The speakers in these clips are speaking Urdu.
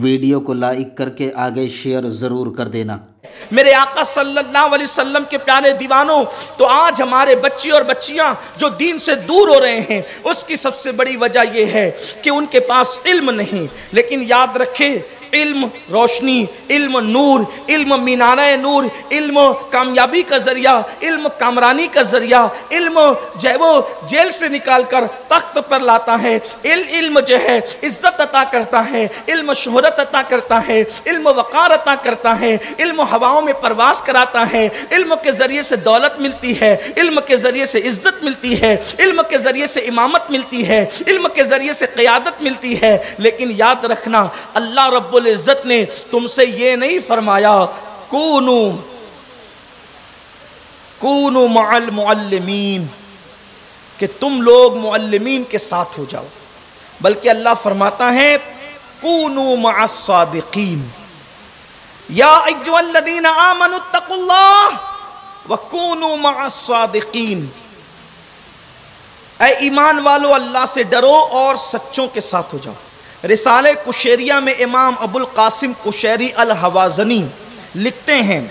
ویڈیو کو لائک کر کے آگے شیئر ضرور کر دینا۔ میرے آقا صلی اللہ علیہ وسلم کے پیارے دیوانوں، تو آج ہمارے بچے اور بچیاں جو دین سے دور ہو رہے ہیں، اس کی سب سے بڑی وجہ یہ ہے کہ ان کے پاس علم نہیں۔ لیکن یاد رکھیں، علم روشنی، علم نور، علم مینارہ نور، علم کامیابی کا ذریعہ، علم کامرانی کا ذریعہ، علم جو ہے وہ جیل سے نکال کر تخت پر لاتا ہے، علم جو ہے عزت عطا کرتا ہے، علم شہرت عطا کرتا ہے، علم وقار عطا کرتا ہے، علم ہواؤں میں پرواز کراتا ہے، علم کے ذریعے سے دولت ملتی ہے، علم کے ذریعے سے عزت ملتی ہے، علم کے ذریعے سے امامت ملتی ہے، علم کے ذریعے سے قیادت ملتی ہے۔ لیکن یاد رکھنا، اللہ رب العزت نے تم سے یہ نہیں فرمایا کونو مع المعلمین، کہ تم لوگ معلمین کے ساتھ ہو جاؤ، بلکہ اللہ فرماتا ہے کونو مع الصادقین، یا ایھا الذین آمنوا اتقوا اللہ وکونوا مع الصادقین، اے ایمان والو اللہ سے ڈرو اور سچوں کے ساتھ ہو جاؤ۔ رسالہ کشیریہ میں امام ابو القاسم کشیری الحوازنی لکھتے ہیں،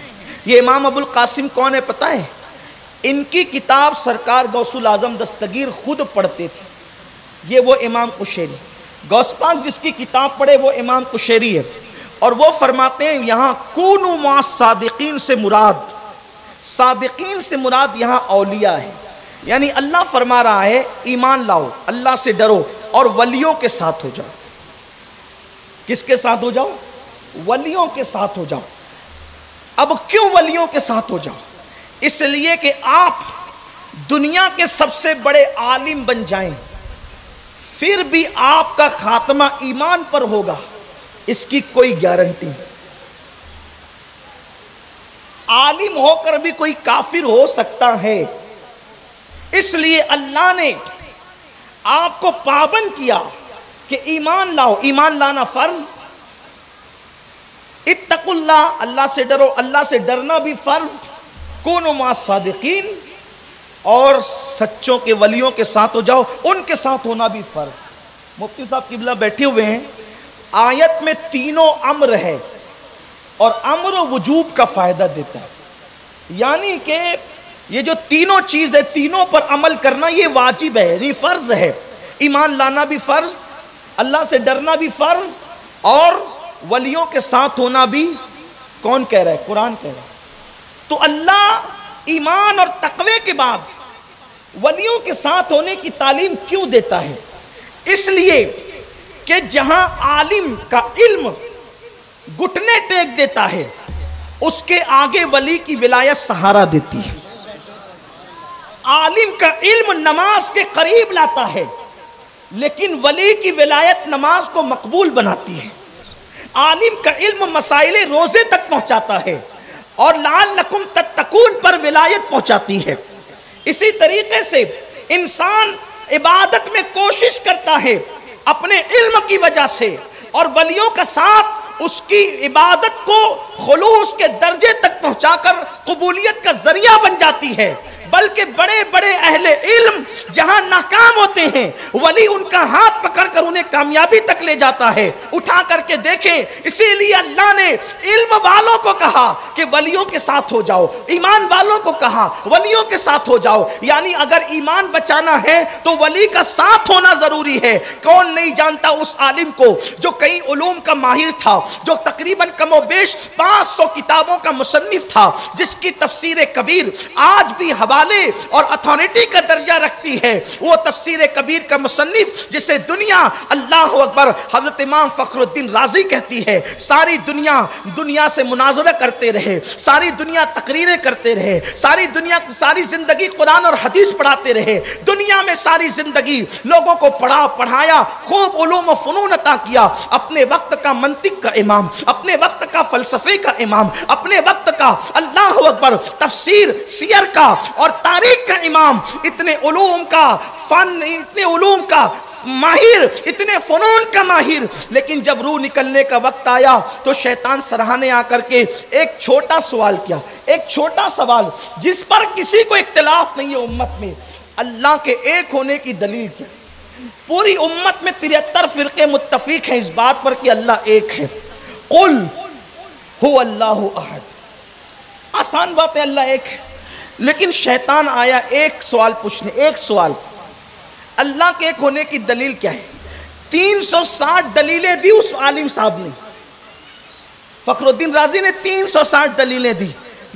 یہ امام ابو القاسم کون ہے پتہ ہے؟ ان کی کتاب سرکار غوث الاعظم دستگیر خود پڑھتے تھے، یہ وہ امام کشیری، غوث پاک جس کی کتاب پڑھے وہ امام کشیری ہے، اور وہ فرماتے ہیں یہاں کونوا مع الصادقین سے مراد، صادقین سے مراد یہاں اولیاء ہے، یعنی اللہ فرما رہا ہے ایمان لاؤ، اللہ سے ڈرو اور ولیوں کے ساتھ ہو جاؤ۔ کس کے ساتھ ہو جاؤ؟ ولیوں کے ساتھ ہو جاؤ۔ اب کیوں ولیوں کے ساتھ ہو جاؤ؟ اس لیے کہ آپ دنیا کے سب سے بڑے عالم بن جائیں، پھر بھی آپ کا خاتمہ ایمان پر ہوگا، اس کی کوئی گارنٹی نہیں۔ عالم ہو کر بھی کوئی کافر ہو سکتا ہے، اس لیے اللہ نے آپ کو پابند کیا کہ ایمان لاؤ، ایمان لانا فرض، اتقوا اللہ، اللہ سے ڈرو، اللہ سے ڈرنا بھی فرض، کونوا مع الصادقین، اور سچوں کے ولیوں کے ساتھ ہو جاؤ، ان کے ساتھ ہونا بھی فرض۔ مفتی صاحب قبلہ بیٹھے ہوئے ہیں، آیت میں تینوں امر ہے اور امر وجوب کا فائدہ دیتا ہے، یعنی کہ یہ جو تینوں چیز ہے، تینوں پر عمل کرنا یہ واجب ہے، یعنی فرض ہے۔ ایمان لانا بھی فرض، اللہ سے ڈرنا بھی فرض، اور ولیوں کے ساتھ ہونا بھی کون کہہ رہا ہے؟ قرآن کہہ رہا ہے۔ تو اللہ ایمان اور تقوی کے بعد ولیوں کے ساتھ ہونے کی تعلیم کیوں دیتا ہے؟ اس لیے کہ جہاں عالم کا علم گھٹنے ٹیک دیتا ہے، اس کے آگے ولی کی ولایت سہارا دیتی ہے۔ عالم کا علم نماز کے قریب لاتا ہے، لیکن ولی کی ولایت نماز کو مقبول بناتی ہے۔ عالم کا علم مسائل روزے تک پہنچاتا ہے، اور لعلکم تتقون پر ولایت پہنچاتی ہے۔ اسی طریقے سے انسان عبادت میں کوشش کرتا ہے اپنے علم کی وجہ سے، اور ولیوں کا ساتھ اس کی عبادت کو خلوص کے درجے تک پہنچا کر قبولیت کا ذریعہ بن جاتی ہے۔ بلکہ بڑے بڑے اہل علم جہاں ناکام ہوتے ہیں، ولی ان کا ہاتھ پکڑ کر انہیں کامیابی تک لے جاتا ہے۔ اٹھا کر کے دیکھیں، اسی لیے اللہ نے علم والوں کو کہا کہ ولیوں کے ساتھ ہو جاؤ، ایمان والوں کو کہا ولیوں کے ساتھ ہو جاؤ۔ یعنی اگر ایمان بچانا ہے تو ولی کا ساتھ ہونا ضروری ہے۔ کون نہیں جانتا اس عالم کو جو کئی علوم کا ماہر تھا، جو تقریباً کم و بیش 500 کتابوں کا مصنف تھا، جس کی تفسیر کبیر آج بھی حوالے اور اتھارٹی کا درجہ رکھتی ہے۔ وہ تفسیر کبیر کا مصنف جسے دنیا، اللہ اکبر، حضرت امام فخر الدین رازی کہتی ہے، ساری دنیا سے مناظرہ کرتے رہے، ساری دنیا تقریریں کرتے رہے، ساری زندگی قرآن اور حدیث پڑھاتے رہے، دنیا میں ساری زندگی لوگوں کو پڑھایا، خوب علوم و فنون عطا کیا، اپنے وقت کا منطق کا امام، اپنے وقت کا فلسفے کا امام، اپنے وقت کا اللہ اکبر تفسیر سیر کا اور تاریخ کا امام، اتنے علوم کا فن، اتنے علوم کا ماہر، اتنے فنون کا ماہر، لیکن جب روح نکلنے کا وقت آیا تو شیطان سرہانے آ کر کے ایک چھوٹا سوال کیا، ایک چھوٹا سوال جس پر کسی کو اختلاف نہیں ہے امت میں، اللہ کے ایک ہونے کی دلیل کیا؟ پوری امت میں 73 فرقے متفق ہیں اس بات پر کہ اللہ ایک ہے، قل هو اللہ احد. آسان بات ہے، اللہ ایک ہے. لیکن شیطان آیا ایک سوال پوچھنے، ایک سوال، اللہ کے ایک ہونے کی دلیل کیا ہے؟ 360 دلیلیں دی اس عالم صاحب نے، فخر الدین رازی نے 360 دلیلیں دی،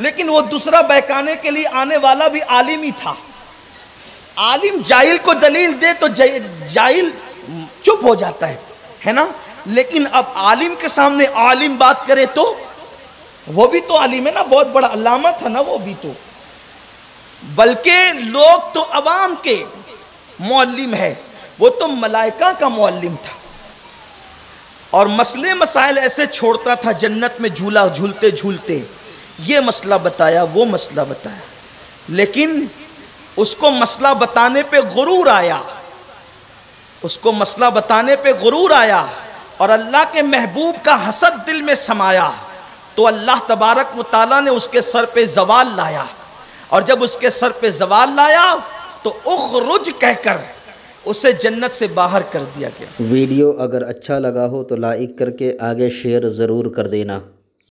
لیکن وہ دوسرا بہکانے کے لیے آنے والا بھی عالم ہی تھا. عالم جاہل کو دلیل دے تو جاہل چپ ہو جاتا ہے نا. لیکن اب عالم کے سامنے عالم بات کرے تو وہ بھی تو عالم ہے نا، بہت بڑا علامہ تھا نا وہ بھی تو. بلکہ لوگ تو عوام کے معلم ہے، وہ تو ملائکہ کا معلم تھا، اور مسئلے مسائل ایسے چھوڑتا تھا جنت میں جھولا جھولتے جھولتے. یہ مسئلہ بتایا، وہ مسئلہ بتایا، لیکن اس کو مسئلہ بتانے پہ غرور آیا، اس کو مسئلہ بتانے پہ غرور آیا، اور اللہ کے محبوب کا حسد دل میں سمایا، تو اللہ تبارک و تعالیٰ نے اس کے سر پہ زوال لایا. اور جب اس کے سر پہ زوال لایا تو اخرج کہہ کر اسے جنت سے باہر کر دیا گیا. ویڈیو اگر اچھا لگا ہو تو لائک کر کے آگے شیئر ضرور کر دینا.